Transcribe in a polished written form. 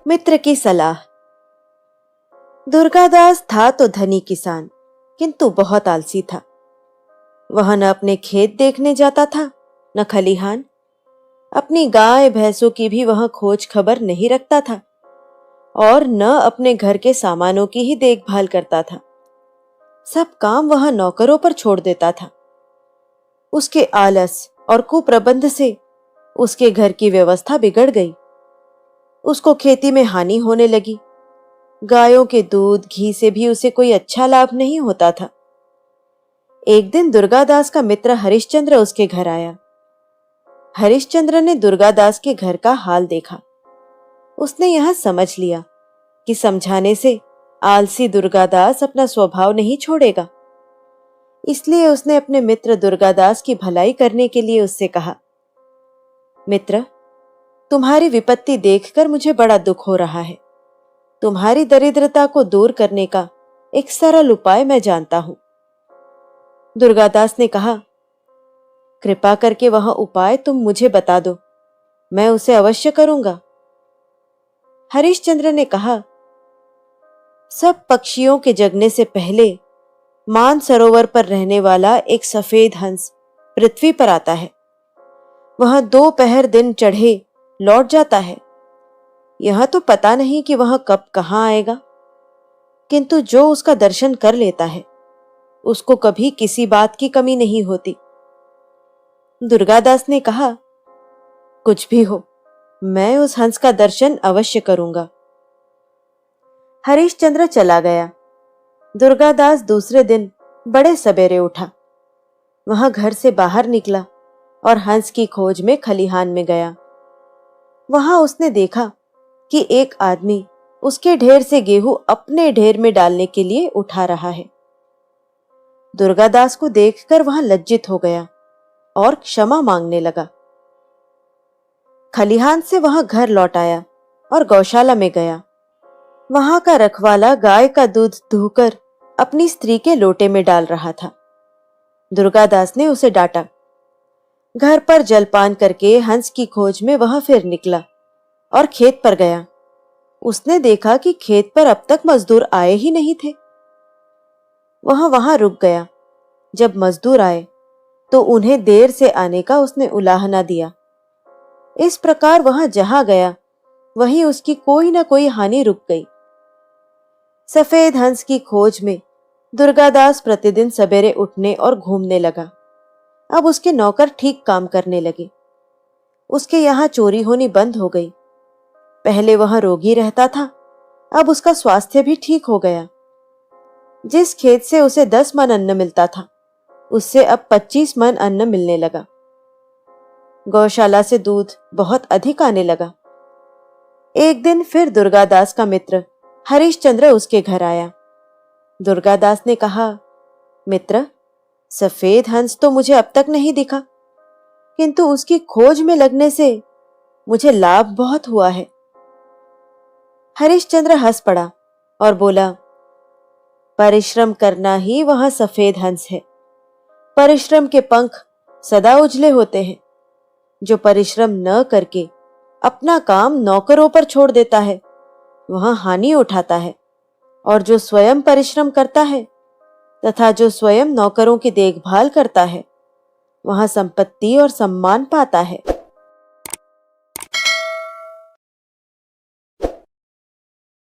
मित्र की सलाह। दुर्गादास था तो धनी किसान, किंतु बहुत आलसी था। वह न अपने खेत देखने जाता था, न खलिहान। अपनी गाय भैंसों की भी वह खोज खबर नहीं रखता था और न अपने घर के सामानों की ही देखभाल करता था। सब काम वह नौकरों पर छोड़ देता था। उसके आलस और कुप्रबंध से उसके घर की व्यवस्था बिगड़ गई। उसको खेती में हानि होने लगी। गायों के दूध घी से भी उसे कोई अच्छा लाभ नहीं होता था। एक दिन दुर्गादास का मित्र हरिश्चंद्र उसके घर आया। हरिश्चंद्र ने दुर्गादास के घर का हाल देखा। उसने यह समझ लिया कि समझाने से आलसी दुर्गादास अपना स्वभाव नहीं छोड़ेगा। इसलिए उसने अपने मित्र दुर्गादास की भलाई करने के लिए उससे कहा, मित्र, तुम्हारी विपत्ति देखकर मुझे बड़ा दुख हो रहा है। तुम्हारी दरिद्रता को दूर करने का एक सरल उपाय मैं जानता हूं। दुर्गादास ने कहा, कृपा करके वह उपाय तुम मुझे बता दो, मैं उसे अवश्य करूंगा। हरिश्चंद्र ने कहा, सब पक्षियों के जगने से पहले मान सरोवर पर रहने वाला एक सफेद हंस पृथ्वी पर आता है। वह 2 पहर दिन चढ़े लौट जाता है। यह तो पता नहीं कि वह कब कहां आएगा, किंतु जो उसका दर्शन कर लेता है उसको कभी किसी बात की कमी नहीं होती। दुर्गादास ने कहा, कुछ भी हो, मैं उस हंस का दर्शन अवश्य करूंगा। हरिश्चंद्र चला गया। दुर्गादास दूसरे दिन बड़े सवेरे उठा। वह घर से बाहर निकला और हंस की खोज में खलिहान में गया। वहां उसने देखा कि एक आदमी उसके ढेर से गेहूं अपने ढेर में डालने के लिए उठा रहा है। दुर्गादास को देखकर वह लज्जित हो गया और क्षमा मांगने लगा। खलिहान से वह घर लौट आया और गौशाला में गया। वहां का रखवाला गाय का दूध धोकर अपनी स्त्री के लोटे में डाल रहा था। दुर्गादास ने उसे डांटा। घर पर जलपान करके हंस की खोज में वह फिर निकला और खेत पर गया। उसने देखा कि खेत पर अब तक मजदूर आए ही नहीं थे। वह वहां रुक गया। जब मजदूर आए तो उन्हें देर से आने का उसने उलाहना दिया। इस प्रकार वह जहां गया वहीं उसकी कोई न कोई हानि रुक गई। सफेद हंस की खोज में दुर्गादास प्रतिदिन सवेरे उठने और घूमने लगा। अब उसके नौकर ठीक काम करने लगे। उसके यहाँ चोरी होनी बंद हो गई। पहले वह रोगी रहता था, अब उसका स्वास्थ्य भी ठीक हो गया। जिस खेत से उसे 10 मन अन्न मिलता था, उससे अब 25 मन अन्न मिलने लगा। गौशाला से दूध बहुत अधिक आने लगा। एक दिन फिर दुर्गादास का मित्र हरिश्चंद्र उसके घर आया। दुर्गादास ने कहा, मित्र, सफेद हंस तो मुझे अब तक नहीं दिखा, किंतु उसकी खोज में लगने से मुझे लाभ बहुत हुआ है। हरिश्चंद्र हंस पड़ा और बोला, परिश्रम करना ही वह सफेद हंस है। परिश्रम के पंख सदा उजले होते हैं। जो परिश्रम न करके अपना काम नौकरों पर छोड़ देता है वह हानि उठाता है, और जो स्वयं परिश्रम करता है तथा जो स्वयं नौकरों की देखभाल करता है वह संपत्ति और सम्मान पाता है।